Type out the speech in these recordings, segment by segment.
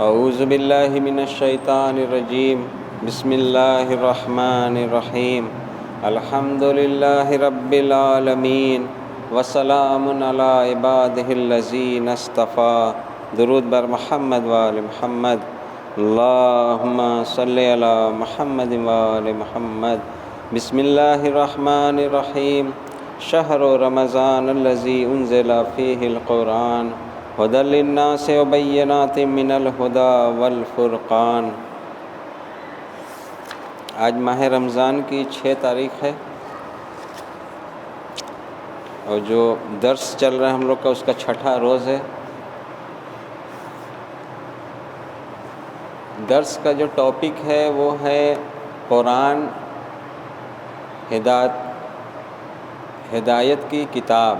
اعوذ باللہ من الشیطان الرجیم بسم اللہ الرحمن الرحیم الحمد للہ رب العالمین وسلام علی عبادہ الذین اصطفیٰ۔ درود بر محمد وآل محمد، اللہم صلی علی محمد وآل محمد۔ بسم اللہ الرحمن الرحیم۔ شہر رمضان الذی انزل فیہ القرآن ھدی للناس وبینات من الھدی والفرقان۔ آج ماہ رمضان کی 6 تاریخ ہے، اور جو درس چل رہا ہے ہم لوگ کا اس کا 6واں روز ہے۔ درس کا جو ٹاپک ہے وہ ہے قرآن ہدایت کی کتاب۔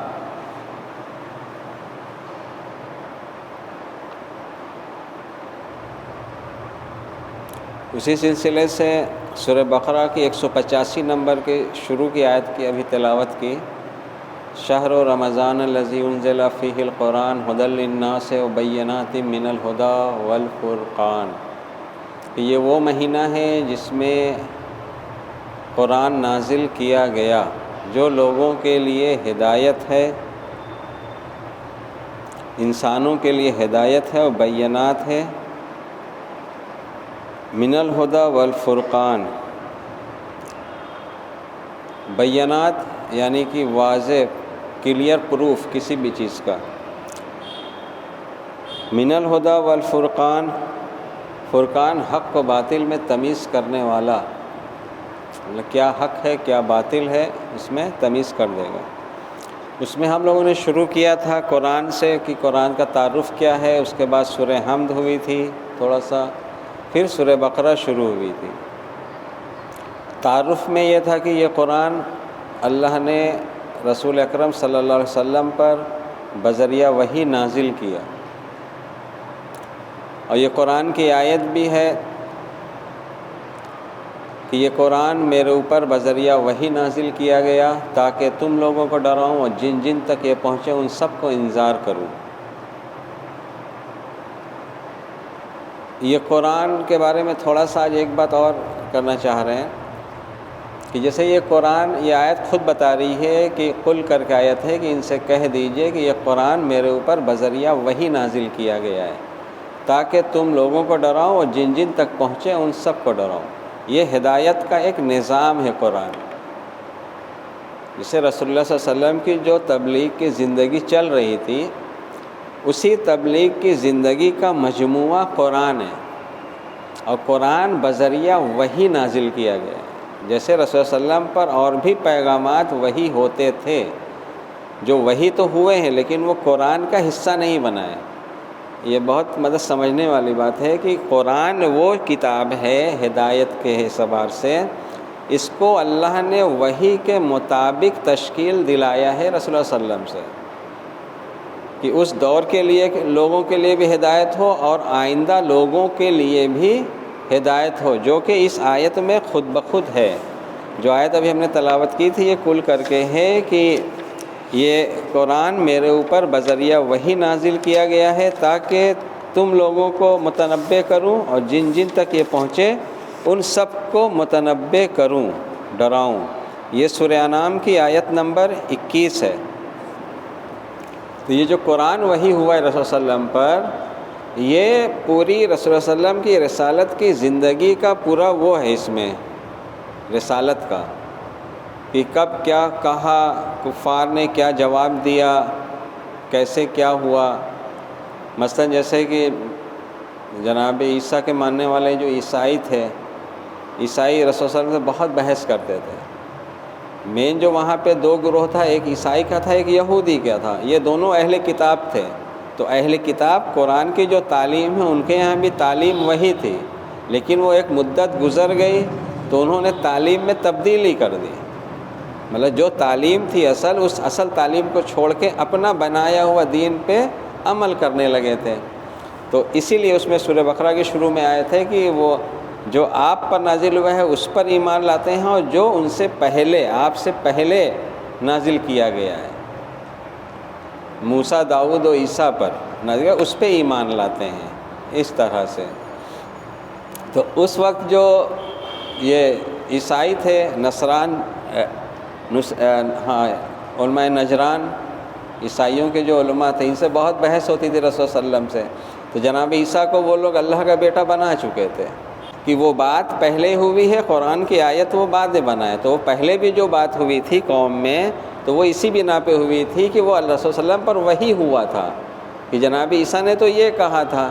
اسی سلسلے سے سورہ بقرہ کی 185 نمبر کے شروع کی آیت کی ابھی تلاوت کی۔ شہر رمضان الذی انزل فیہ القرآن ھدی للناس وبینات من الھدی والفرقان۔ یہ وہ مہینہ ہے جس میں قرآن نازل کیا گیا، جو لوگوں کے لیے ہدایت ہے، انسانوں کے لیے ہدایت ہے اور بینات ہے، من الھدی والفرقان۔ بینات یعنی کہ واضح کلیئر پروف کسی بھی چیز کا۔ من الھدی والفرقان، فرقان حق و باطل میں تمیز کرنے والا، کیا حق ہے کیا باطل ہے اس میں تمیز کر دے گا۔ اس میں ہم لوگوں نے شروع کیا تھا قرآن سے کہ قرآن کا تعارف کیا ہے، اس کے بعد سورہ حمد ہوئی تھی تھوڑا سا، پھر سورہ بقرہ شروع ہوئی تھی۔ تعارف میں یہ تھا کہ یہ قرآن اللہ نے رسول اکرم صلی اللہ علیہ وسلم پر بذریعہ وحی نازل کیا، اور یہ قرآن کی آیت بھی ہے کہ یہ قرآن میرے اوپر بذریعہ وحی نازل کیا گیا تاکہ تم لوگوں کو ڈراؤں اور جن جن تک یہ پہنچے ان سب کو انذار کروں۔ یہ قرآن کے بارے میں تھوڑا سا آج ایک بات اور کرنا چاہ رہے ہیں کہ جیسے یہ قرآن، یہ آیت خود بتا رہی ہے کہ قل کر کے آیت ہے کہ ان سے کہہ دیجئے کہ یہ قرآن میرے اوپر بذریعہ وحی نازل کیا گیا ہے تاکہ تم لوگوں کو ڈراؤں اور جن جن تک پہنچے ان سب کو ڈراؤں۔ یہ ہدایت کا ایک نظام ہے قرآن۔ جسے رسول اللہ صلی اللہ علیہ وسلم کی جو تبلیغ کی زندگی چل رہی تھی، اسی تبلیغ کی زندگی کا مجموعہ قرآن ہے، اور قرآن بذریعہ وحی نازل کیا گیا ہے۔ جیسے رسول اللہ صلی اللہ علیہ وسلم پر اور بھی پیغامات وحی ہوتے تھے، جو وحی تو ہوئے ہیں لیکن وہ قرآن کا حصہ نہیں بنا ہے۔ یہ بہت سمجھنے والی بات ہے کہ قرآن وہ کتاب ہے ہدایت کے اعتبار سے، اس کو اللہ نے وحی کے مطابق تشکیل دلایا ہے رسول اللہ صلی اللہ علیہ وسلم سے، کہ اس دور کے لیے لوگوں کے لیے بھی ہدایت ہو اور آئندہ لوگوں کے لیے بھی ہدایت ہو، جو کہ اس آیت میں خود بخود ہے۔ جو آیت ابھی ہم نے تلاوت کی تھی یہ کل کر کے ہے کہ یہ قرآن میرے اوپر بذریعہ وحی نازل کیا گیا ہے تاکہ تم لوگوں کو متنبع کروں اور جن جن تک یہ پہنچے ان سب کو متنبع کروں، ڈراؤں۔ یہ سورہ انعام کی آیت نمبر 21 ہے۔ تو یہ جو قرآن وحی ہوا ہے رسول صلی اللہ علیہ وسلم پر، یہ پوری رسول صلی اللہ علیہ وسلم کی رسالت کی زندگی کا پورا وہ ہے، اس میں رسالت کا، کہ کب کیا کہا، کفار نے کیا جواب دیا، کیسے کیا ہوا۔ مثلا جیسے کہ جناب عیسیٰ کے ماننے والے جو عیسائی تھے، عیسائی رسول صلی اللہ علیہ وسلم سے بہت بحث کرتے تھے۔ مین جو وہاں پہ 2 گروہ تھا، ایک عیسائی کا تھا ایک یہودی کا تھا، یہ دونوں اہل کتاب تھے۔ تو اہل کتاب قرآن کی جو تعلیم ہے ان کے یہاں بھی تعلیم وہی تھی، لیکن وہ ایک مدت گزر گئی تو انہوں نے تعلیم میں تبدیلی کر دی، مطلب جو تعلیم تھی اس اصل تعلیم کو چھوڑ کے اپنا بنایا ہوا دین پہ عمل کرنے لگے تھے۔ تو اسی لیے اس میں سورہ بقرہ کے شروع میں آئے تھے کہ وہ جو آپ پر نازل ہوا ہے اس پر ایمان لاتے ہیں، اور جو ان سے پہلے آپ سے پہلے نازل کیا گیا ہے، موسیٰ، داؤد و عیسیٰ پر نازل اس پہ ایمان لاتے ہیں۔ اس طرح سے۔ تو اس وقت جو یہ عیسائی تھے، نصران، علماء نجران، عیسائیوں کے جو علماء تھے، ان سے بہت بحث ہوتی تھی رسول صلی اللہ علیہ وسلم سے۔ تو جناب عیسیٰ کو وہ لوگ اللہ کا بیٹا بنا چکے تھے کہ وہ بات پہلے ہوئی ہے، قرآن کی آیت وہ بعد میں بنائے، تو وہ پہلے بھی جو بات ہوئی تھی قوم میں تو وہ اسی بنا پہ ہوئی تھی کہ وہ اللہ رسول صلی اللہ علیہ وسلم پر وحی ہوا تھا کہ جناب عیسیٰ نے تو یہ کہا تھا،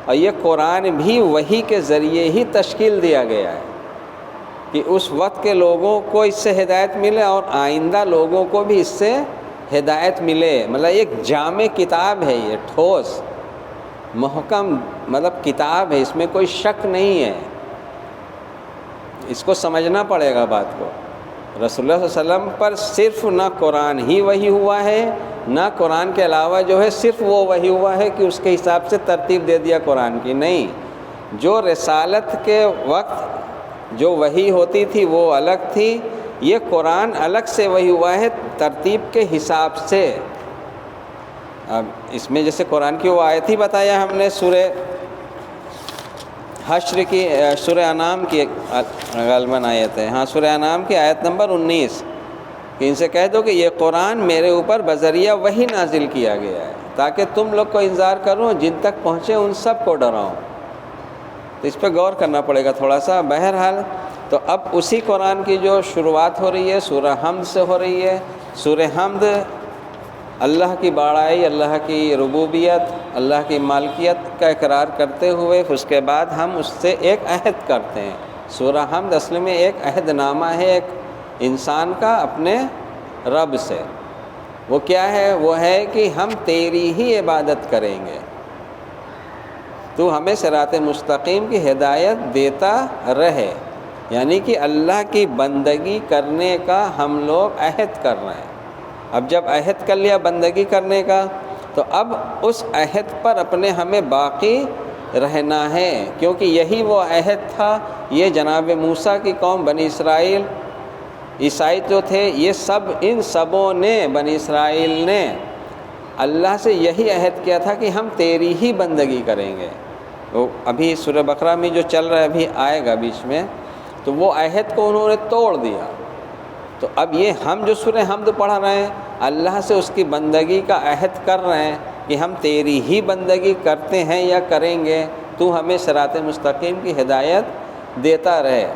اور یہ قرآن بھی وحی کے ذریعے ہی تشکیل دیا گیا ہے کہ اس وقت کے لوگوں کو اس سے ہدایت ملے اور آئندہ لوگوں کو بھی اس سے ہدایت ملے۔ مطلب ایک جامع کتاب ہے، یہ ٹھوس محکم مطلب کتاب ہے، اس میں کوئی شک نہیں ہے، اس کو سمجھنا پڑے گا بات کو۔ رسول اللہ صلی اللہ علیہ وسلم پر صرف نہ قرآن ہی وحی ہوا ہے، نہ قرآن کے علاوہ جو ہے صرف وہ وحی ہوا ہے کہ اس کے حساب سے ترتیب دے دیا قرآن کی، نہیں، جو رسالت کے وقت جو وحی ہوتی تھی وہ الگ تھی، یہ قرآن الگ سے وحی ہوا ہے ترتیب کے حساب سے۔ اب اس میں جیسے قرآن کی وہ آیت ہی بتایا ہم نے سورہ حشر کی، سورہ انعام کی غالباً آیت ہے، ہاں سورہ انعام کی آیت نمبر 19 کہ ان سے کہہ دو کہ یہ قرآن میرے اوپر بذریعہ وحی نازل کیا گیا ہے تاکہ تم لوگ کو انذار کروں، جن تک پہنچے ان سب کو ڈراؤں۔ تو اس پہ غور کرنا پڑے گا تھوڑا سا۔ بہرحال تو اب اسی قرآن کی جو شروعات ہو رہی ہے سورہ حمد سے ہو رہی ہے۔ سورہ حمد اللہ کی بڑائی، اللہ کی ربوبیت، اللہ کی مالکیت کا اقرار کرتے ہوئے اس کے بعد ہم اس سے ایک عہد کرتے ہیں۔ سورہ حمد اصل میں ایک عہد نامہ ہے ایک انسان کا اپنے رب سے۔ وہ کیا ہے؟ وہ ہے کہ ہم تیری ہی عبادت کریں گے، تو ہمیں صراط مستقیم کی ہدایت دیتا رہے، یعنی کہ اللہ کی بندگی کرنے کا ہم لوگ عہد کر رہے ہیں۔ اب جب عہد کر لیا بندگی کرنے کا تو اب اس عہد پر اپنے ہمیں باقی رہنا ہے، کیونکہ یہی وہ عہد تھا۔ یہ جناب موسیٰ کی قوم بنی اسرائیل، عیسائی جو تھے، یہ سب ان سبوں نے بنی اسرائیل نے اللہ سے یہی عہد کیا تھا کہ ہم تیری ہی بندگی کریں گے۔ وہ ابھی سورہ بقرہ میں جو چل رہا ہے ابھی آئے گا بیچ میں، تو وہ عہد کو انہوں نے توڑ دیا۔ تو اب یہ ہم جو سورہ حمد پڑھ رہے ہیں اللہ سے اس کی بندگی کا عہد کر رہے ہیں کہ ہم تیری ہی بندگی کرتے ہیں یا کریں گے، تو ہمیں صراط مستقیم کی ہدایت دیتا رہے۔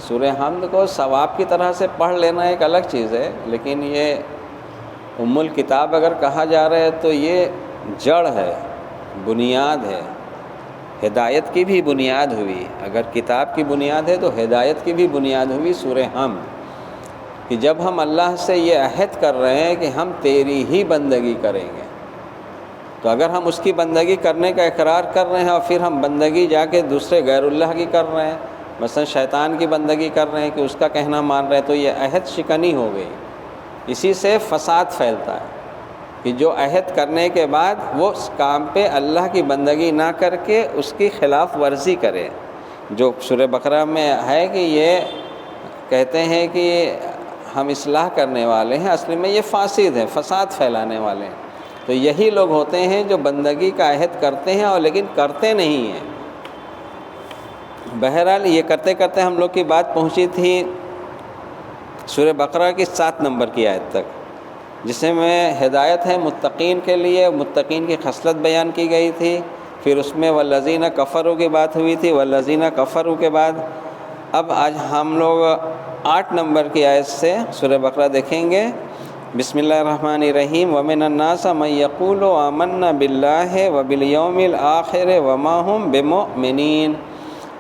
سورہ حمد کو ثواب کی طرح سے پڑھ لینا ایک الگ چیز ہے، لیکن یہ ام الکتاب اگر کہا جا رہا ہے تو یہ جڑ ہے، بنیاد ہے، ہدایت کی بھی بنیاد ہوئی۔ اگر کتاب کی بنیاد ہے تو ہدایت کی بھی بنیاد ہوئی سورہ حمد، کہ جب ہم اللہ سے یہ عہد کر رہے ہیں کہ ہم تیری ہی بندگی کریں گے، تو اگر ہم اس کی بندگی کرنے کا اقرار کر رہے ہیں اور پھر ہم بندگی جا کے دوسرے غیر اللہ کی کر رہے ہیں، مثلا شیطان کی بندگی کر رہے ہیں کہ اس کا کہنا مان رہے ہیں، تو یہ عہد شکنی ہو گئی۔ اسی سے فساد پھیلتا ہے کہ جو عہد کرنے کے بعد وہ اس کام پہ اللہ کی بندگی نہ کر کے اس کی خلاف ورزی کرے۔ جو سورہ بقرہ میں ہے کہ یہ کہتے ہیں کہ ہم اصلاح کرنے والے ہیں، اصل میں یہ فاسد ہیں، فساد پھیلانے والے ہیں۔ تو یہی لوگ ہوتے ہیں جو بندگی کا عہد کرتے ہیں اور لیکن کرتے نہیں ہیں۔ بہرحال یہ کرتے کرتے ہم لوگ کی بات پہنچی تھی سورہ بقرہ کی 7 نمبر کی آیت تک، جس میں ہدایت ہے متقین کے لیے، متقین کی خصلت بیان کی گئی تھی۔ پھر اس میں والذین کفروا کی بات ہوئی تھی، والذین کفروا کے بعد اب آج ہم لوگ 8 نمبر کی آیت سے سورہ بقرہ دیکھیں گے۔ بسم اللہ الرحمن الرحیم ومن الناس من یقول آمنا باللہ وبالیوم الآخر وما هم بمؤمنین۔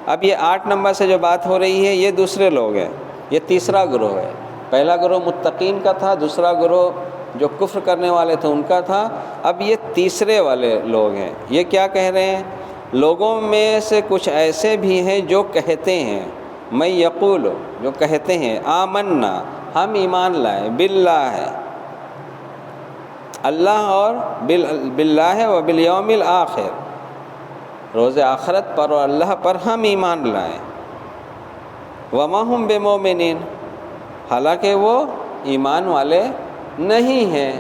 اب یہ 8 نمبر سے جو بات ہو رہی ہے یہ دوسرے لوگ ہیں، یہ تیسرا گروہ ہے۔ پہلا گروہ متقین کا تھا، دوسرا گروہ جو کفر کرنے والے تھے ان کا تھا، اب یہ تیسرے والے لوگ ہیں۔ یہ کیا کہہ رہے ہیں؟ لوگوں میں سے کچھ ایسے بھی ہیں جو کہتے ہیں، میں یقول، جو کہتے ہیں آمنا، ہم ایمان لائے، باللہ ہے اللہ اور باللہ و بالیوم الآخر، روز آخرت پر اور اللہ پر ہم ایمان لائیں، وما ہم بمؤمنین، حالانکہ وہ ایمان والے نہیں ہیں۔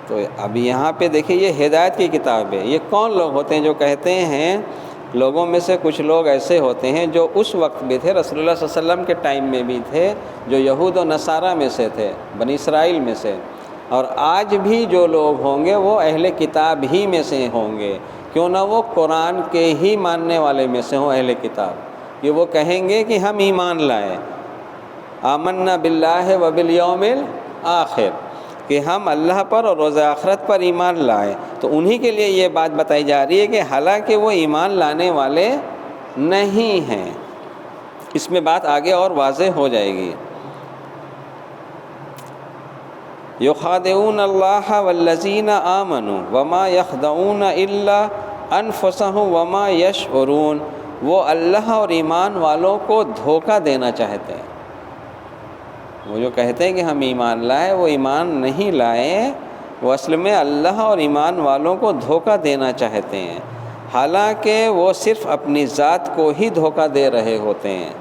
تو اب یہاں پہ دیکھیں یہ ہدایت کی کتاب ہے. یہ کون لوگ ہوتے ہیں جو کہتے ہیں؟ لوگوں میں سے کچھ لوگ ایسے ہوتے ہیں جو اس وقت بھی تھے، رسول اللہ صلی اللہ علیہ وسلم کے ٹائم میں بھی تھے، جو یہود و نصارہ میں سے تھے، بنی اسرائیل میں سے، اور آج بھی جو لوگ ہوں گے وہ اہل کتاب ہی میں سے ہوں گے. کیوں نہ وہ قرآن کے ہی ماننے والے میں سے ہوں اہل کتاب، کہ وہ کہیں گے کہ ہم ایمان لائے، آمنا باللہ و بالیوم الآخر، کہ ہم اللہ پر اور روز آخرت پر ایمان لائے. تو انہی کے لیے یہ بات بتائی جا رہی ہے کہ حالانکہ وہ ایمان لانے والے نہیں ہیں. اس میں بات آگے اور واضح ہو جائے گی. یخادعون اللہ والذین آمنوا وما یخدعون الا انفسهم وما یشعرون. وہ اللہ اور ایمان والوں کو دھوکہ دینا چاہتے ہیں. وہ جو کہتے ہیں کہ ہم ایمان لائے، وہ ایمان نہیں لائے، وہ اصل میں اللہ اور ایمان والوں کو دھوکہ دینا چاہتے ہیں، حالانکہ وہ صرف اپنی ذات کو ہی دھوکہ دے رہے ہوتے ہیں،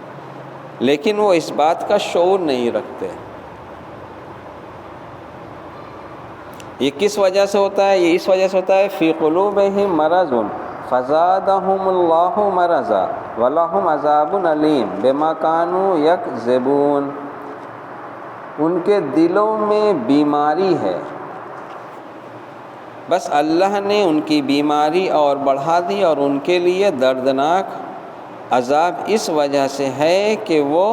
لیکن وہ اس بات کا شعور نہیں رکھتے. یہ کس وجہ سے ہوتا ہے؟ یہ اس وجہ سے ہوتا ہے فی قلوبہم مرض فزادہم اللہ مرضا ولہم عذاب علیم بما کانوا یکذبون. ان کے دلوں میں بیماری ہے، بس اللہ نے ان کی بیماری اور بڑھا دی، اور ان کے لیے دردناک عذاب اس وجہ سے ہے کہ وہ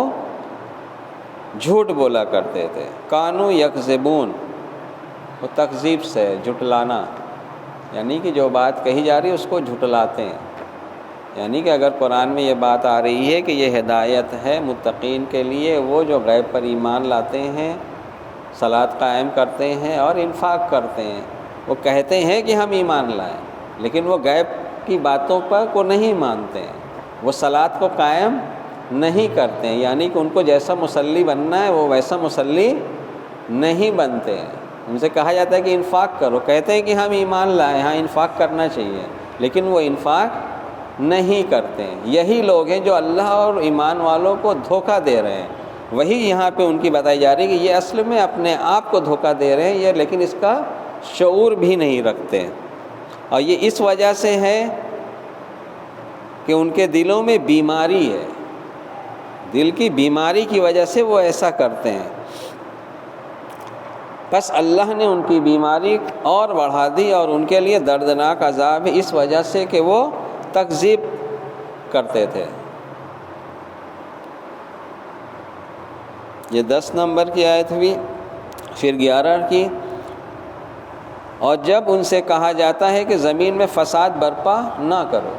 جھوٹ بولا کرتے تھے. کانوا یکذبون، وہ تکذیب سے جھٹلانا، یعنی کہ جو بات کہی جا رہی ہے اس کو جھٹلاتے ہیں. یعنی کہ اگر قرآن میں یہ بات آ رہی ہے کہ یہ ہدایت ہے متقین کے لیے، وہ جو غیب پر ایمان لاتے ہیں، صلاۃ قائم کرتے ہیں اور انفاق کرتے ہیں، وہ کہتے ہیں کہ ہم ایمان لائیں، لیکن وہ غیب کی باتوں پر کو نہیں مانتے ہیں، وہ صلاۃ کو قائم نہیں کرتے ہیں. یعنی کہ ان کو جیسا مصلی بننا ہے وہ ویسا مصلی نہیں بنتے ہیں. ان سے کہا جاتا ہے کہ انفاق کرو، کہتے ہیں کہ ہم ایمان لائیں، ہاں انفاق کرنا چاہیے، لیکن وہ انفاق نہیں کرتے ہیں. یہی لوگ ہیں جو اللہ اور ایمان والوں کو دھوکہ دے رہے ہیں. وہی یہاں پہ ان کی بتائی جا رہی ہے کہ یہ اصل میں اپنے آپ کو دھوکہ دے رہے ہیں یہ، لیکن اس کا شعور بھی نہیں رکھتے. اور یہ اس وجہ سے ہے کہ ان کے دلوں میں بیماری ہے، دل کی بیماری کی وجہ سے وہ ایسا کرتے ہیں. بس اللہ نے ان کی بیماری اور بڑھا دی، اور ان کے لیے دردناک عذاب ہے اس وجہ سے کہ وہ تکذیب کرتے تھے. یہ 10 نمبر کی آیت ہوئی. پھر 11 کی، اور جب ان سے کہا جاتا ہے کہ زمین میں فساد برپا نہ کرو،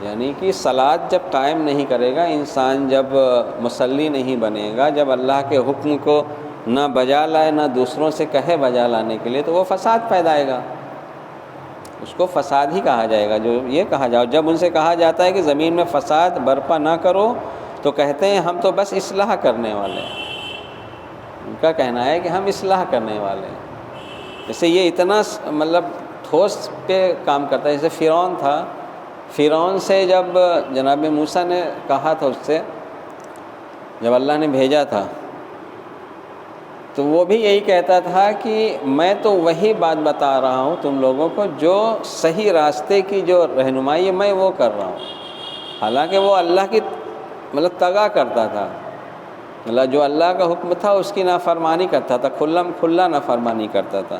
یعنی کہ صلاۃ جب قائم نہیں کرے گا انسان، جب مصلی نہیں بنے گا، جب اللہ کے حکم کو نہ بجا لائے نہ دوسروں سے کہے بجا لانے کے لیے، تو وہ فساد پیدائے گا، اس کو فساد ہی کہا جائے گا. جو یہ کہا جاؤ، جب ان سے کہا جاتا ہے کہ زمین میں فساد برپا نہ کرو، تو کہتے ہیں ہم تو بس اصلاح کرنے والے ہیں. ان کا کہنا ہے کہ ہم اصلاح کرنے والے ہیں. جیسے یہ اتنا مطلب ٹھوس پہ کام کرتا ہے. جیسے فرعون تھا، فرعون سے جب جناب موسیٰ نے کہا تھا، اس سے جب اللہ نے بھیجا تھا، تو وہ بھی یہی کہتا تھا کہ میں تو وہی بات بتا رہا ہوں تم لوگوں کو جو صحیح راستے کی جو رہنمائی ہے میں وہ کر رہا ہوں. حالانکہ وہ اللہ کی مطلب تگا کرتا تھا، مطلب جو اللہ کا حکم تھا اس کی نافرمانی کرتا تھا، کھلا نافرمانی کرتا تھا.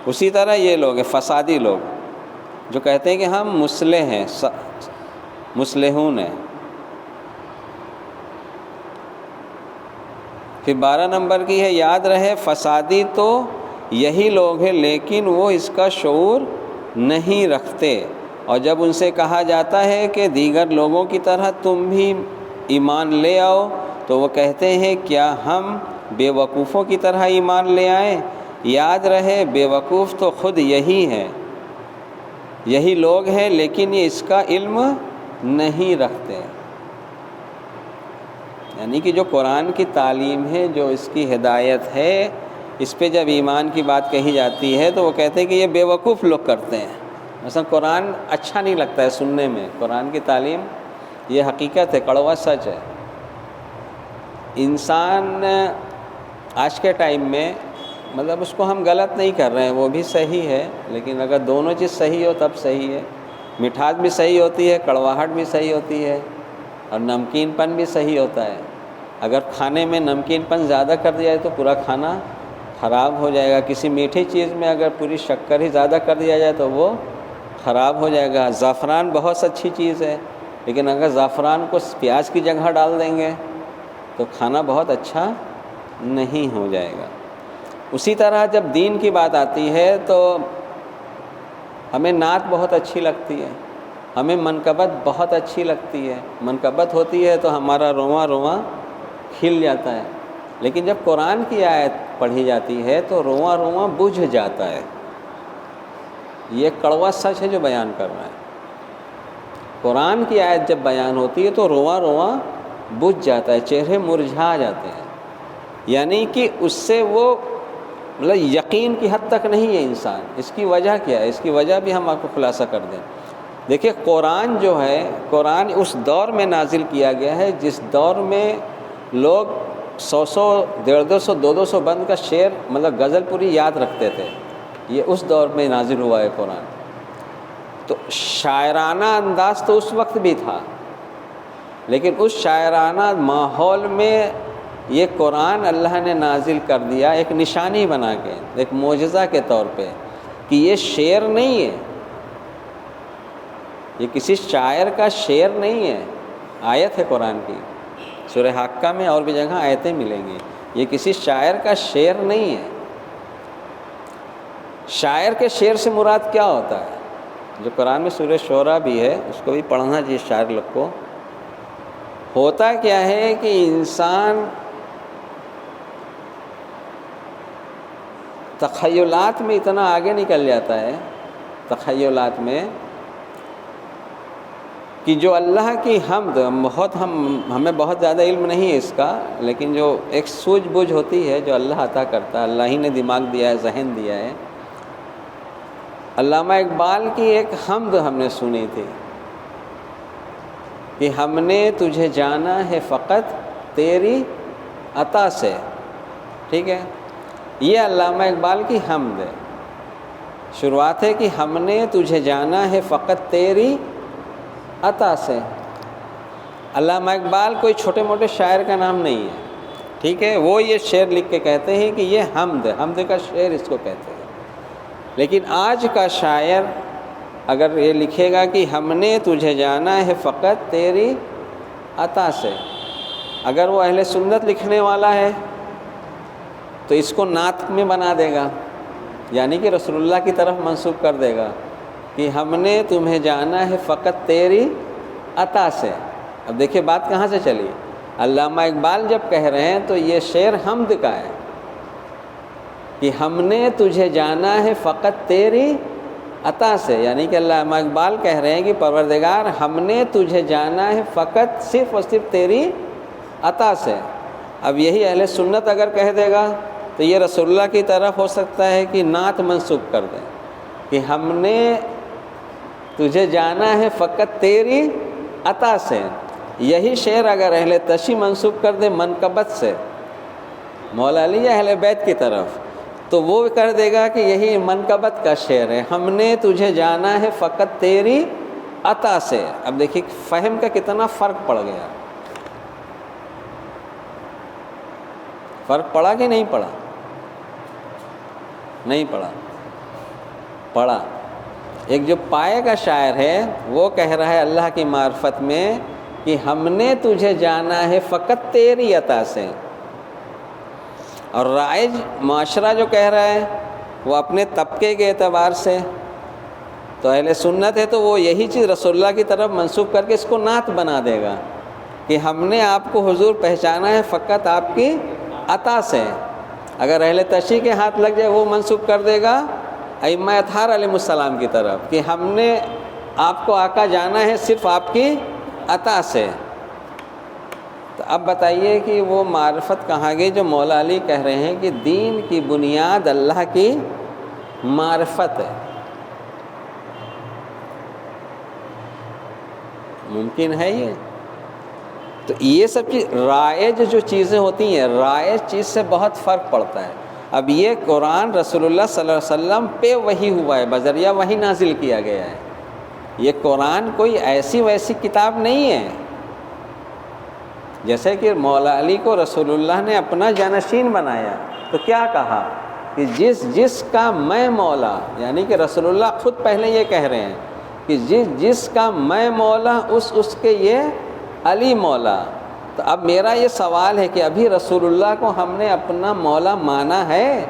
اسی طرح یہ لوگ ہیں فسادی لوگ جو کہتے ہیں کہ ہم مصلح ہیں، مصلحون ہیں. پھر 12 نمبر کی ہے، یاد رہے فسادی تو یہی لوگ ہیں لیکن وہ اس کا شعور نہیں رکھتے. اور جب ان سے کہا جاتا ہے کہ دیگر لوگوں کی طرح تم بھی ایمان لے آؤ، تو وہ کہتے ہیں کیا ہم بے وقوفوں کی طرح ایمان لے آئیں؟ یاد رہے بے وقوف تو خود یہی ہے، یہی لوگ ہیں، لیکن یہ اس کا علم نہیں رکھتے. یعنی کہ جو قرآن کی تعلیم ہے، جو اس کی ہدایت ہے، اس پہ جب ایمان کی بات کہی جاتی ہے تو وہ کہتے ہیں کہ یہ بے وقوف لوگ کرتے ہیں. مثلا قرآن اچھا نہیں لگتا ہے سننے میں، قرآن کی تعلیم یہ حقیقت ہے، کڑوا سچ ہے. انسان آج کے ٹائم میں مطلب اس کو ہم غلط نہیں کر رہے ہیں، وہ بھی صحیح ہے، لیکن اگر دونوں چیز صحیح ہو تب صحیح ہے۔ مٹھاس بھی صحیح ہوتی ہے، کڑواہٹ بھی صحیح ہوتی ہے، اور نمکین پن بھی صحیح ہوتا ہے۔ اگر کھانے میں نمکین پن زیادہ کر دیا جائے تو پورا کھانا خراب ہو جائے گا، کسی میٹھی چیز میں اگر پوری شکر ہی زیادہ کر دیا جائے تو وہ خراب ہو جائے گا۔ زعفران بہت اچھی چیز ہے، لیکن اگر زعفران کو پیاز کی جگہ ڈال دیں گے تو کھانا بہت اچھا نہیں ہو جائے گا۔ اسی طرح جب دین کی بات آتی ہے تو ہمیں نعت بہت اچھی لگتی ہے، ہمیں منقبت بہت اچھی لگتی ہے، منقبت ہوتی ہے تو ہمارا رواں رواں کھل جاتا ہے، لیکن جب قرآن کی آیت پڑھی جاتی ہے تو رواں رواں بجھ جاتا ہے۔ یہ کڑوا سچ ہے جو بیان کر رہا ہے۔ قرآن کی آیت جب بیان ہوتی ہے تو رواں رواں بجھ جاتا ہے، چہرے مرجھا جاتے ہیں، یعنی کہ اس سے وہ مطلب یقین کی حد تک نہیں ہے انسان۔ اس کی وجہ کیا ہے؟ اس کی وجہ بھی ہم آپ کو خلاصہ کر دیں۔ دیکھیے قرآن جو ہے، قرآن اس دور میں نازل کیا گیا ہے جس دور میں لوگ 100 150 200 بند کا شعر مطلب غزل پوری یاد رکھتے تھے۔ یہ اس دور میں نازل ہوا ہے قرآن، تو شاعرانہ انداز تو اس وقت بھی تھا، لیکن اس شاعرانہ ماحول میں یہ قرآن اللہ نے نازل کر دیا ایک نشانی بنا کے، ایک معجزہ کے طور پہ، کہ یہ شعر نہیں ہے، یہ کسی شاعر کا شعر نہیں ہے، آیت ہے قرآن کی۔ سورہ حاقہ میں اور بھی جگہ آیتیں ملیں گی، یہ کسی شاعر کا شعر نہیں ہے۔ شاعر کے شعر سے مراد کیا ہوتا ہے؟ جو قرآن میں سورہ شعراء بھی ہے، اس کو بھی پڑھنا چاہیے شاعر لوگ کو۔ ہوتا کیا ہے کہ انسان تخیلات میں اتنا آگے نکل جاتا ہے، تخیلات میں، کہ جو اللہ کی حمد ہمیں بہت زیادہ علم نہیں ہے اس کا، لیکن جو ایک سوجھ بوجھ ہوتی ہے جو اللہ عطا کرتا ہے، اللہ ہی نے دماغ دیا ہے، ذہن دیا ہے۔ علامہ اقبال کی ایک حمد ہم نے سنی تھی کہ ہم نے تجھے جانا ہے فقط تیری عطا سے، ٹھیک ہے؟ یہ علامہ اقبال کی حمد ہے، شروعات ہے کہ ہم نے تجھے جانا ہے فقط تیری عطا سے۔ علامہ اقبال کوئی چھوٹے موٹے شاعر کا نام نہیں ہے، ٹھیک ہے؟ وہ یہ شعر لکھ کے کہتے ہیں کہ یہ حمد کا شعر اس کو کہتے ہیں۔ لیکن آج کا شاعر اگر یہ لکھے گا کہ ہم نے تجھے جانا ہے فقط تیری عطا سے، اگر وہ اہل سنت لکھنے والا ہے تو اس کو نعت میں بنا دے گا، یعنی کہ رسول اللہ کی طرف منسوب کر دے گا کہ ہم نے تمہیں جانا ہے فقط تیری عطا سے۔ اب دیکھیے بات کہاں سے چلی۔ علامہ اقبال جب کہہ رہے ہیں تو یہ شعر حمد کا ہے کہ ہم نے تجھے جانا ہے فقط تیری عطا سے، یعنی کہ علامہ اقبال کہہ رہے ہیں کہ پروردگار ہم نے تجھے جانا ہے فقط صرف اور صرف تیری عطا سے۔ اب یہی اہل سنت اگر کہہ دے گا تو یہ رسول اللہ کی طرف ہو سکتا ہے کہ نعت منسوب کر دیں کہ ہم نے تجھے جانا ہے فقط تیری عطا سے۔ یہی شعر اگر اہل تشیع منسوب کر دے منقبت سے، مولا علی یا اہل بیت کی طرف، تو وہ کر دے گا کہ یہی منقبت کا شعر ہے، ہم نے تجھے جانا ہے فقط تیری عطا سے۔ اب دیکھیے فہم کا کتنا فرق پڑ گیا، فرق پڑا کہ نہیں پڑا؟ نہیں پڑا، پڑا۔ ایک جو پائے کا شاعر ہے وہ کہہ رہا ہے اللہ کی معرفت میں کہ ہم نے تجھے جانا ہے فقط تیری عطا سے، اور رائج معاشرہ جو کہہ رہا ہے وہ اپنے طبقے کے اعتبار سے، تو اہل سنت ہے تو وہ یہی چیز رسول اللہ کی طرف منسوب کر کے اس کو نعت بنا دے گا کہ ہم نے آپ کو حضور پہچانا ہے فقط آپ کی عطا سے۔ اگر اہل تشیع کے ہاتھ لگ جائے وہ منسوب کر دے گا ائمہ اطہار علیہ السلام کی طرف کہ ہم نے آپ کو آقا جانا ہے صرف آپ کی عطا سے۔ تو اب بتائیے کہ وہ معرفت کہاں گئی جو مولا علی کہہ رہے ہیں کہ دین کی بنیاد اللہ کی معرفت ہے؟ ممکن ہے یہ؟ تو یہ سب چیز رائج جو چیزیں ہوتی ہیں، رائج چیز سے بہت فرق پڑتا ہے۔ اب یہ قرآن رسول اللہ صلی اللہ علیہ وسلم پہ وحی ہوا ہے، بذریعہ وحی نازل کیا گیا ہے۔ یہ قرآن کوئی ایسی ویسی کتاب نہیں ہے۔ جیسے کہ مولا علی کو رسول اللہ نے اپنا جانشین بنایا، تو کیا کہا کہ جس کا میں مولا، یعنی کہ رسول اللہ خود پہلے یہ کہہ رہے ہیں کہ جس کا میں مولا اس کے یہ علی مولا۔ تو اب میرا یہ سوال ہے کہ ابھی رسول اللہ کو ہم نے اپنا مولا مانا ہے؟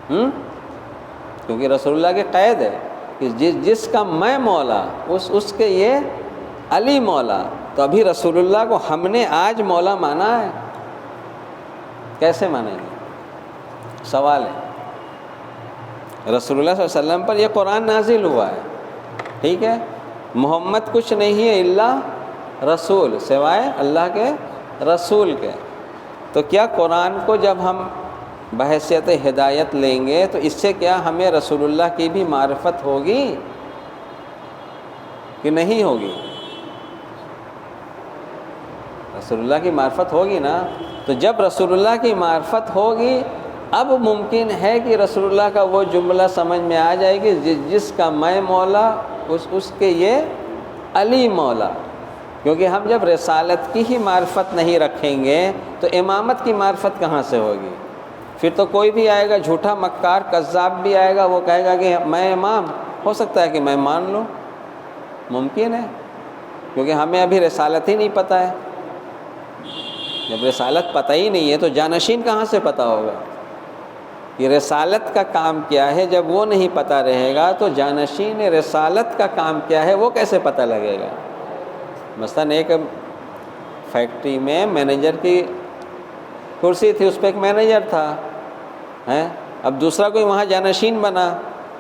کیونکہ رسول اللہ کے قید ہے کہ جس کا میں مولا اس کے یہ علی مولا۔ تو ابھی رسول اللہ کو ہم نے آج مولا مانا ہے؟ کیسے مانیں گے؟ سوال ہے۔ رسول اللہ صلی اللہ علیہ وسلم پر یہ قرآن نازل ہوا ہے، ٹھیک ہے؟ محمد کچھ نہیں ہے الا رسول، سوائے اللہ کے رسول کے۔ تو کیا قرآن کو جب ہم بحیثیت ہدایت لیں گے تو اس سے کیا ہمیں رسول اللہ کی بھی معرفت ہوگی کہ نہیں ہوگی؟ رسول اللہ کی معرفت ہوگی نا۔ تو جب رسول اللہ کی معرفت ہوگی، اب ممکن ہے کہ رسول اللہ کا وہ جملہ سمجھ میں آ جائے گی، جس کا میں مولا اس کے یہ علی مولا۔ کیونکہ ہم جب رسالت کی ہی معرفت نہیں رکھیں گے تو امامت کی معرفت کہاں سے ہوگی؟ پھر تو کوئی بھی آئے گا جھوٹا مکار کذاب بھی آئے گا، وہ کہے گا کہ میں امام، ہو سکتا ہے کہ میں مان لوں، ممکن ہے، کیونکہ ہمیں ابھی رسالت ہی نہیں پتہ ہے۔ جب رسالت پتہ ہی نہیں ہے تو جانشین کہاں سے پتہ ہوگا کہ رسالت کا کام کیا ہے؟ جب وہ نہیں پتہ رہے گا تو جانشین رسالت کا کام کیا ہے وہ کیسے پتہ لگے گا؟ مثلاً ایک فیکٹری میں مینیجر کی کرسی تھی، اس پہ ایک مینیجر تھا، اب دوسرا کوئی وہاں جانشین بنا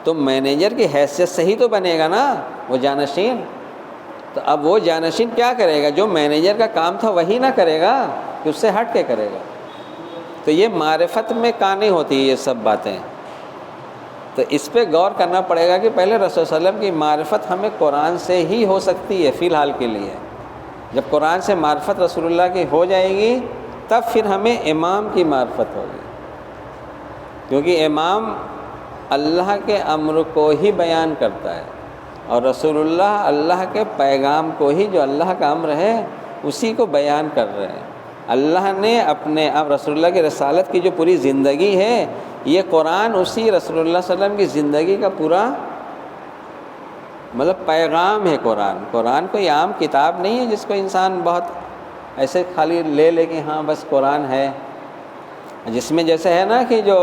تو مینیجر کی حیثیت سے ہی تو بنے گا نا وہ جانشین۔ تو اب وہ جانشین کیا کرے گا؟ جو مینیجر کا کام تھا وہی نہ کرے گا کہ اس سے ہٹ کے کرے گا۔ تو یہ معرفت میں کہاں ہوتی ہے یہ سب باتیں؟ تو اس پہ غور کرنا پڑے گا کہ پہلے رسول صلی اللہ علیہ وسلم کی معرفت ہمیں قرآن سے ہی ہو سکتی ہے فی الحال کے لیے۔ جب قرآن سے معرفت رسول اللہ کی ہو جائے گی تب پھر ہمیں امام کی معرفت ہوگی، کیونکہ امام اللہ کے امر کو ہی بیان کرتا ہے، اور رسول اللہ اللہ کے پیغام کو ہی، جو اللہ کا امر ہے اسی کو بیان کر رہے ہیں۔ اللہ نے اپنے رسول اللہ کی رسالت کی جو پوری زندگی ہے، یہ قرآن اسی رسول اللہ صلی اللہ علیہ وسلم کی زندگی کا پورا مطلب پیغام ہے۔ قرآن کوئی عام کتاب نہیں ہے جس کو انسان بہت ایسے خالی لے کہ ہاں بس قرآن ہے، جس میں جیسے ہے نا کہ جو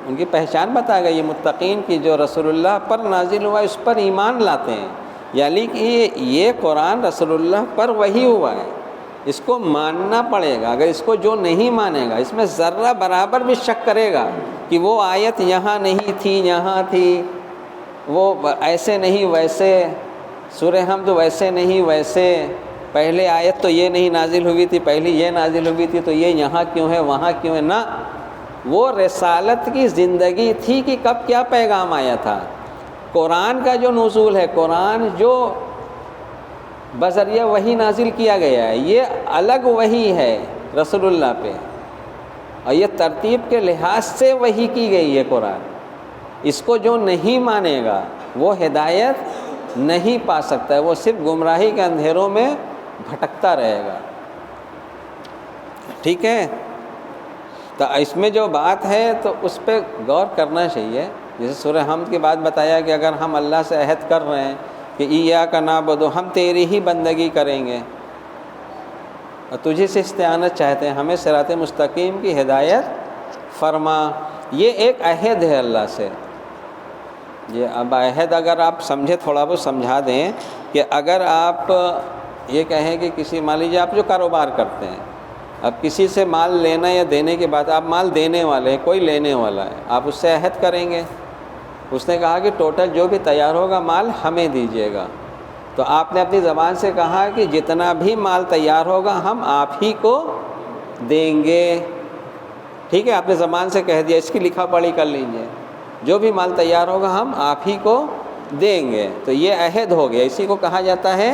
ان کی پہچان بتا گئی، یہ متقین کی جو رسول اللہ پر نازل ہوا ہے اس پر ایمان لاتے ہیں، یعنی کہ یہ قرآن رسول اللہ پر وحی ہوا ہے، اس کو ماننا پڑے گا۔ اگر اس کو جو نہیں مانے گا، اس میں ذرہ برابر بھی شک کرے گا کہ وہ آیت یہاں نہیں تھی یہاں تھی، وہ ایسے نہیں ویسے، سورہ حمد ویسے نہیں ویسے، پہلے آیت تو یہ نہیں نازل ہوئی تھی، پہلی یہ نازل ہوئی تھی تو یہ یہاں کیوں ہے وہاں کیوں ہے، نہ، وہ رسالت کی زندگی تھی کہ کب کیا پیغام آیا تھا۔ قرآن کا جو نزول ہے، قرآن جو بذریعہ وحی نازل کیا گیا ہے، یہ الگ وحی ہے رسول اللہ پہ، اور یہ ترتیب کے لحاظ سے وحی کی گئی ہے قرآن۔ اس کو جو نہیں مانے گا وہ ہدایت نہیں پا سکتا ہے، وہ صرف گمراہی کے اندھیروں میں بھٹکتا رہے گا، ٹھیک ہے؟ تو اس میں جو بات ہے تو اس پہ غور کرنا چاہیے۔ جیسے سورہ حمد کی بات بتایا کہ اگر ہم اللہ سے عہد کر رہے ہیں کہ ایاک نعبد، ہم تیری ہی بندگی کریں گے اور تجھے سے استعانت چاہتے ہیں، ہمیں صراط مستقیم کی ہدایت فرما، یہ ایک عہد ہے اللہ سے۔ یہ اب عہد اگر آپ سمجھے، تھوڑا بہت سمجھا دیں کہ اگر آپ یہ کہیں کہ کسی، مان لیجیے آپ جو کاروبار کرتے ہیں، اب کسی سے مال لینا یا دینے کے بعد آپ مال دینے والے ہیں، کوئی لینے والا ہے، آپ اس سے عہد کریں گے، اس نے کہا کہ ٹوٹل جو بھی تیار ہوگا مال ہمیں دیجیے گا، تو آپ نے اپنی زبان سے کہا کہ جتنا بھی مال تیار ہوگا ہم آپ ہی کو دیں گے، ٹھیک ہے؟ آپ نے زبان سے کہہ دیا، اس کی لکھا پڑھی کر لیجیے، جو بھی مال تیار ہوگا ہم آپ ہی کو دیں گے، تو یہ عہد ہو گیا، اسی کو کہا جاتا ہے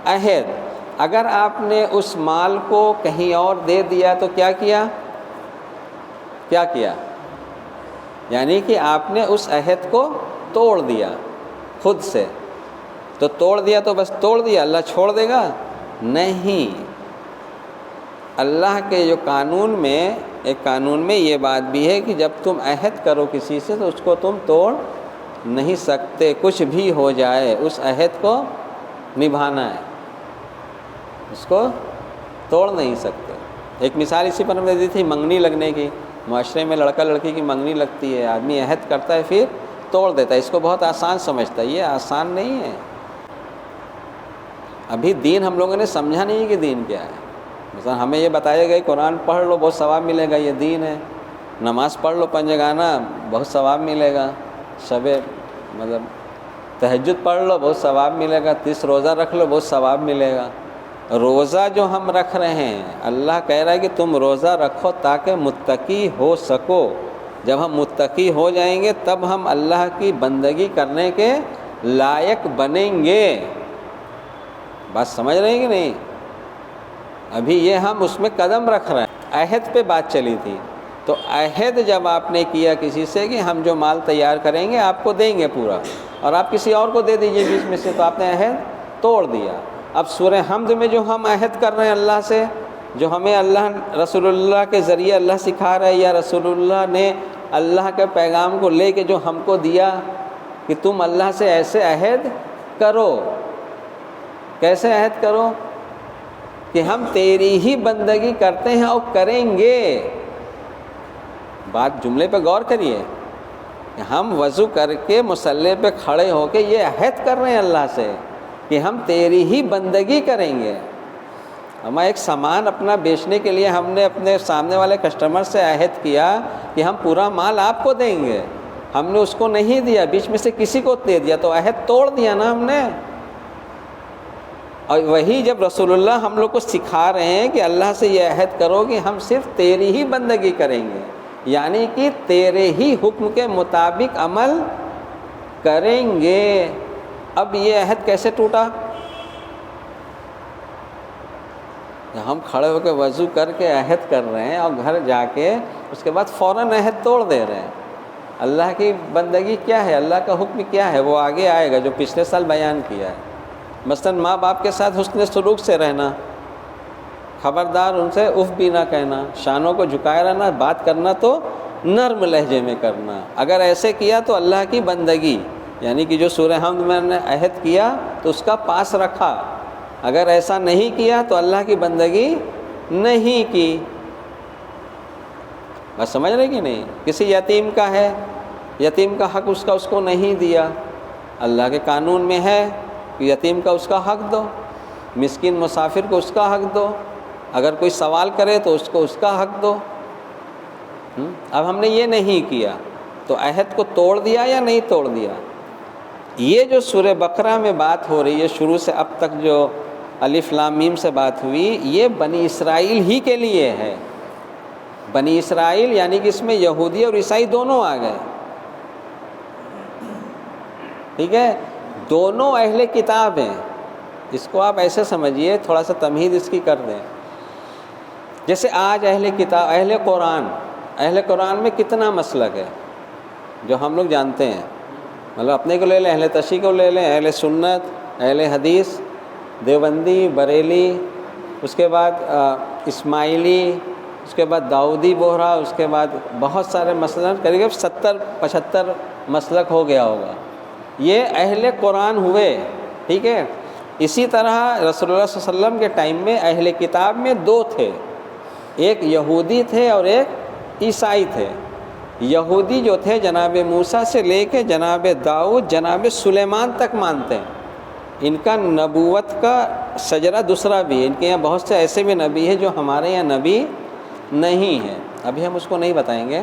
عہد۔ اگر آپ نے اس مال کو کہیں اور دے دیا تو کیا کیا؟ کیا کیا؟ یعنی کہ آپ نے اس عہد کو توڑ دیا خود سے. تو توڑ دیا تو بس توڑ دیا، اللہ چھوڑ دے گا؟ نہیں. اللہ کے جو ایک قانون میں یہ بات بھی ہے کہ جب تم عہد کرو کسی سے تو اس کو تم توڑ نہیں سکتے. کچھ بھی ہو جائے اس عہد کو نبھانا ہے، اس کو توڑ نہیں سکتے. ایک مثال اسی پر ہم نے دی تھی منگنی لگنے کی. معاشرے میں لڑکا لڑکی کی منگنی لگتی ہے، آدمی عہد کرتا ہے پھر توڑ دیتا ہے. اس کو بہت آسان سمجھتا ہے، یہ آسان نہیں ہے. ابھی دین ہم لوگوں نے سمجھا نہیں کہ دین کیا ہے. مثلا ہمیں یہ بتایا گیا قرآن پڑھ لو بہت ثواب ملے گا، یہ دین ہے. نماز پڑھ لو پنجگانہ بہت ثواب ملے گا. تہجد پڑھ لو بہت ثواب ملے گا. 30 روزہ رکھ لو بہت ثواب ملے گا. روزہ جو ہم رکھ رہے ہیں، اللہ کہہ رہا ہے کہ تم روزہ رکھو تاکہ متقی ہو سکو. جب ہم متقی ہو جائیں گے تب ہم اللہ کی بندگی کرنے کے لائق بنیں گے. بات سمجھ رہے ہیں کہ نہیں؟ ابھی یہ ہم اس میں قدم رکھ رہے ہیں. عہد پہ بات چلی تھی. تو عہد جب آپ نے کیا کسی سے کہ ہم جو مال تیار کریں گے آپ کو دیں گے پورا، اور آپ کسی اور کو دے دیجئے بیچ میں سے، تو آپ نے عہد توڑ دیا. اب سورہ حمد میں جو ہم عہد کر رہے ہیں اللہ سے، جو ہمیں اللہ رسول اللہ کے ذریعے اللہ سکھا رہا ہے، یا رسول اللہ نے اللہ کے پیغام کو لے کے جو ہم کو دیا کہ تم اللہ سے ایسے عہد کرو. کیسے عہد کرو؟ کہ ہم تیری ہی بندگی کرتے ہیں اور کریں گے. بات جملے پہ غور کریے. ہم وضو کر کے مصلی پہ کھڑے ہو کے یہ عہد کر رہے ہیں اللہ سے کہ ہم تیری ہی بندگی کریں گے. ہمیں ایک سامان اپنا بیچنے کے لیے ہم نے اپنے سامنے والے کسٹمر سے عہد کیا کہ ہم پورا مال آپ کو دیں گے. ہم نے اس کو نہیں دیا، بیچ میں سے کسی کو دے دیا، تو عہد توڑ دیا نا ہم نے. اور وہی جب رسول اللہ ہم لوگ کو سکھا رہے ہیں کہ اللہ سے یہ عہد کرو کہ ہم صرف تیری ہی بندگی کریں گے، یعنی کہ تیرے ہی حکم کے مطابق عمل کریں گے. اب یہ عہد کیسے ٹوٹا؟ ہم کھڑے ہو کے وضو کر کے عہد کر رہے ہیں اور گھر جا کے اس کے بعد فوراً عہد توڑ دے رہے ہیں. اللہ کی بندگی کیا ہے، اللہ کا حکم کیا ہے، وہ آگے آئے گا جو پچھلے سال بیان کیا ہے. مثلاً ماں باپ کے ساتھ حسن سلوک سے رہنا، خبردار ان سے اف بھی نہ کہنا، شانوں کو جھکائے رہنا، بات کرنا تو نرم لہجے میں کرنا. اگر ایسے کیا تو اللہ کی بندگی، یعنی کہ جو سورہ حمد میں نے عہد کیا تو اس کا پاس رکھا. اگر ایسا نہیں کیا تو اللہ کی بندگی نہیں کی. بس سمجھ رہے کہ نہیں؟ کسی یتیم کا ہے، یتیم کا حق اس کو نہیں دیا. اللہ کے قانون میں ہے کہ یتیم کا اس کا حق دو، مسکین مسافر کو اس کا حق دو، اگر کوئی سوال کرے تو اس کو اس کا حق دو. اب ہم نے یہ نہیں کیا تو عہد کو توڑ دیا یا نہیں توڑ دیا؟ یہ جو سورہ بقرہ میں بات ہو رہی ہے شروع سے اب تک، جو الف لام میم سے بات ہوئی، یہ بنی اسرائیل ہی کے لیے ہے. بنی اسرائیل یعنی کہ اس میں یہودی اور عیسائی دونوں آ گئے. ٹھیک ہے، دونوں اہل کتاب ہیں. اس کو آپ ایسے سمجھیے، تھوڑا سا تمہید اس کی کر دیں. جیسے آج اہل کتاب، اہل قرآن میں کتنا مسلک ہے جو ہم لوگ جانتے ہیں. مطلب اپنے کو لے لیں، اہل تشیع کو لے لیں، اہل سنت، اہل حدیث، دیوبندی، بریلی، اس کے بعد اسماعیلی، اس کے بعد داؤدی بوہرا، اس کے بعد بہت سارے مسلک، قریب 70-75 مسلک ہو گیا ہوگا. یہ اہل قرآن ہوئے. ٹھیک ہے، اسی طرح رسول اللہ صلی اللہ علیہ وسلم کے ٹائم میں اہل کتاب میں 2 تھے، ایک یہودی تھے اور ایک عیسائی تھے. یہودی جو تھے جناب موسیٰ سے لے کے جناب داؤد، جناب سلیمان تک مانتے ہیں. ان کا نبوت کا شجرہ دوسرا بھی ہے. ان کے یہاں بہت سے ایسے بھی نبی ہیں جو ہمارے یہاں نبی نہیں ہیں. ابھی ہم اس کو نہیں بتائیں گے.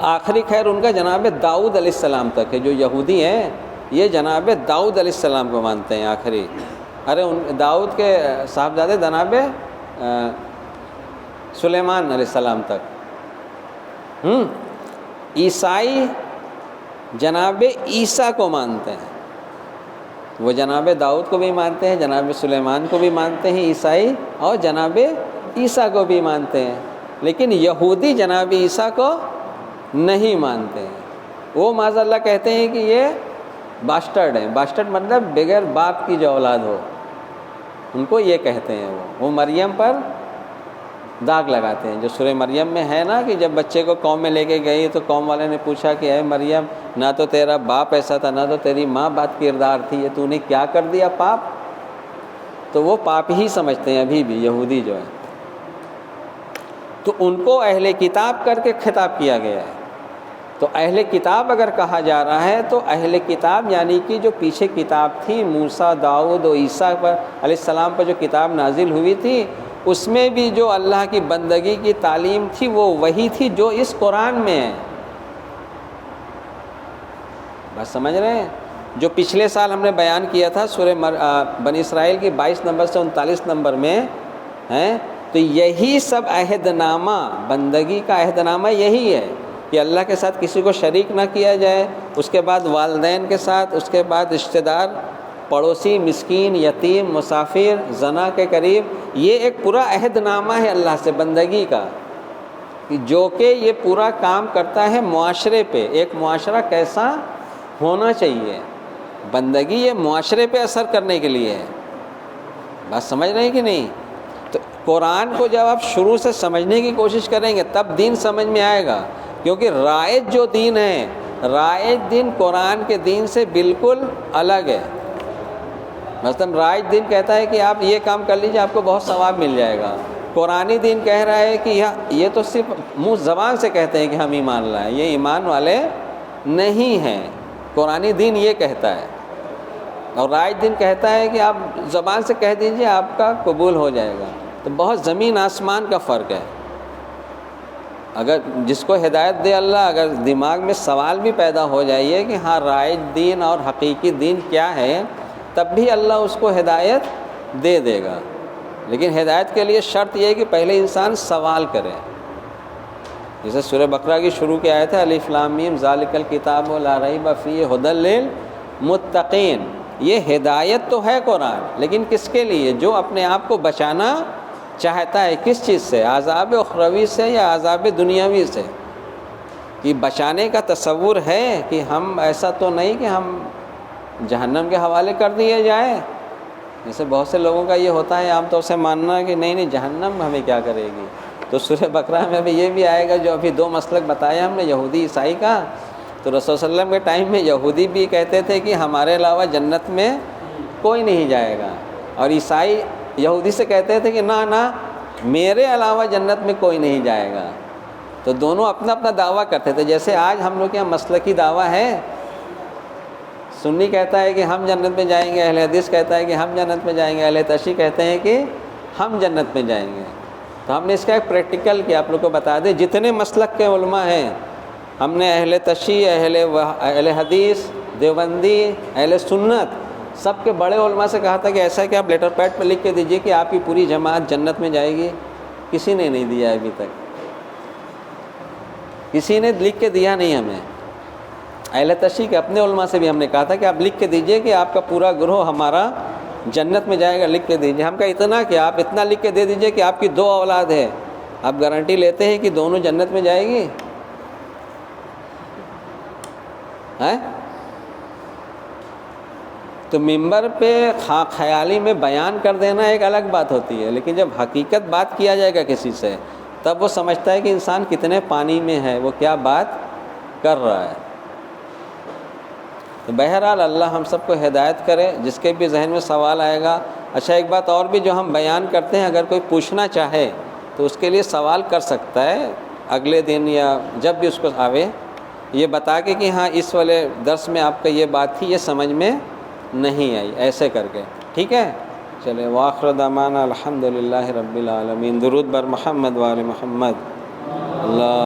آخری خیر ان کا جناب داؤد علیہ السلام تک ہے. جو یہودی ہیں یہ جناب داؤد علیہ السلام کو مانتے ہیں آخری. داؤد کے صاحبزادے جناب سلیمان علیہ السلام تک. عیسائی جناب عیسیٰ کو مانتے ہیں. وہ جناب داؤد کو بھی مانتے ہیں، جناب سلیمان کو بھی مانتے ہیں عیسائی، اور جناب عیسیٰ کو بھی مانتے ہیں. لیکن یہودی جناب عیسیٰ کو نہیں مانتے ہیں. وہ معاذ اللہ کہتے ہیں کہ یہ باسٹرڈ ہیں. باسٹرڈ مطلب بغیر باپ کی جو اولاد ہو، ان کو یہ کہتے ہیں. وہ مریم پر داغ لگاتے ہیں. جو سورہ مریم میں ہے نا کہ جب بچے کو قوم میں لے کے گئی تو قوم والے نے پوچھا کہ اے مریم، نہ تو تیرا باپ ایسا تھا نہ تو تیری ماں بد کردار تھی، یہ تو نے کیا کر دیا پاپ؟ تو وہ پاپ ہی سمجھتے ہیں ابھی بھی یہودی جو ہے. تو ان کو اہل کتاب کر کے خطاب کیا گیا ہے. تو اہل کتاب اگر کہا جا رہا ہے تو اہل کتاب یعنی کہ جو پیچھے کتاب تھی موسیٰ، داؤد و عیسیٰ پر علیہ السلام پر جو کتاب نازل ہوئی تھی، اس میں بھی جو اللہ کی بندگی کی تعلیم تھی وہ وہی تھی جو اس قرآن میں ہے. بس سمجھ رہے ہیں؟ جو پچھلے سال ہم نے بیان کیا تھا سورہ بنی اسرائیل کی 22 نمبر سے 39 نمبر میں ہیں، تو یہی سب عہد نامہ، بندگی کا عہد نامہ یہی ہے کہ اللہ کے ساتھ کسی کو شریک نہ کیا جائے، اس کے بعد والدین کے ساتھ، اس کے بعد رشتہ دار، پڑوسی، مسکین، یتیم، مسافر، زنا کے قریب. یہ ایک پورا عہد نامہ ہے اللہ سے بندگی کا، جو کہ یہ پورا کام کرتا ہے معاشرے پہ. ایک معاشرہ کیسا ہونا چاہیے، بندگی یہ معاشرے پہ اثر کرنے کے لیے ہے. بات سمجھ رہے ہیں کہ نہیں؟ تو قرآن کو جب آپ شروع سے سمجھنے کی کوشش کریں گے تب دین سمجھ میں آئے گا. کیونکہ رائج جو دین ہے، رائج دین قرآن کے دین سے بالکل الگ ہے. مثلا رائج دین کہتا ہے کہ آپ یہ کام کر لیجئے آپ کو بہت ثواب مل جائے گا. قرآنی دین کہہ رہا ہے کہ یہ تو صرف منہ زبان سے کہتے ہیں کہ ہم ایمان لائیں، یہ ایمان والے نہیں ہیں. قرآنی دین یہ کہتا ہے. اور رائج دین کہتا ہے کہ آپ زبان سے کہہ دیجئے آپ کا قبول ہو جائے گا. تو بہت زمین آسمان کا فرق ہے. اگر جس کو ہدایت دے اللہ، اگر دماغ میں سوال بھی پیدا ہو جائے کہ ہاں رائج دین اور حقیقی دین کیا ہے، تب بھی اللہ اس کو ہدایت دے دے گا. لیکن ہدایت کے لیے شرط یہ ہے کہ پہلے انسان سوال کرے. جیسے سورہ بقرہ کی شروع کی آیت ہے الف لام میم ذالک الکتاب لا ریب فیہ ھدی للمتقین. یہ ہدایت تو ہے قرآن، لیکن کس کے لیے؟ جو اپنے آپ کو بچانا چاہتا ہے. کس چیز سے؟ عذاب اخروی سے یا عذاب دنیاوی سے؟ کہ بچانے کا تصور ہے کہ ہم ایسا تو نہیں کہ ہم جہنم کے حوالے کر دیے جائیں. جیسے بہت سے لوگوں کا یہ ہوتا ہے عام طور سے ماننا کہ نہیں جہنم ہمیں کیا کرے گی. تو سورہ بقرہ میں ابھی یہ بھی آئے گا جو ابھی دو مسلک بتایا ہم نے یہودی عیسائی کا. تو رسول صلی اللہ علیہ وسلم کے ٹائم میں یہودی بھی کہتے تھے کہ ہمارے علاوہ جنت میں کوئی نہیں جائے گا، اور عیسائی یہودی سے کہتے تھے کہ نہ میرے علاوہ جنت میں کوئی نہیں جائے گا. تو دونوں اپنا اپنا دعویٰ کرتے تھے. جیسے آج ہم لوگ کے یہاں مسلکی دعویٰ ہے، سنی کہتا ہے کہ ہم جنت میں جائیں گے، اہل حدیث کہتا ہے کہ ہم جنت میں جائیں گے، اہل تشیع کہتے ہیں کہ ہم جنت میں جائیں گے. تو ہم نے اس کا ایک پریکٹیکل کیا آپ لوگ کو بتا دیں. جتنے مسلک کے علماء ہیں ہم نے اہل تشیع، اہل حدیث، دیوبندی، اہل سنت، سب کے بڑے علماء سے کہا تھا کہ ایسا کہ آپ لیٹر پیڈ پہ لکھ کے دیجئے کہ آپ کی پوری جماعت جنت میں جائے گی. کسی نے نہیں دیا ابھی تک، کسی نے لکھ کے دیا نہیں ہمیں. اہل تشیع کے اپنے علماء سے بھی ہم نے کہا تھا کہ آپ لکھ کے دیجئے کہ آپ کا پورا گروہ ہمارا جنت میں جائے گا، لکھ کے دیجئے. ہم کا اتنا کہ آپ اتنا لکھ کے دے دیجئے کہ آپ کی 2 اولاد ہے، آپ گارنٹی لیتے ہیں کہ دونوں جنت میں جائے گی؟ تو ممبر پہ خیالی میں بیان کر دینا ایک الگ بات ہوتی ہے، لیکن جب حقیقت بات کیا جائے گا کسی سے تب وہ سمجھتا ہے کہ انسان کتنے پانی میں ہے، وہ کیا بات کر رہا ہے. تو بہرحال اللہ ہم سب کو ہدایت کرے. جس کے بھی ذہن میں سوال آئے گا. اچھا ایک بات اور بھی جو ہم بیان کرتے ہیں، اگر کوئی پوچھنا چاہے تو اس کے لیے سوال کر سکتا ہے اگلے دن یا جب بھی اس کو آوے، یہ بتا کے کہ ہاں اس والے درس میں آپ کا یہ بات تھی، یہ سمجھ میں نہیں آئی، ایسے کر کے. ٹھیک ہے، چلے. وآخر دعوانا الحمدللہ رب العالمین. درود بر محمد و آل محمد. اللہ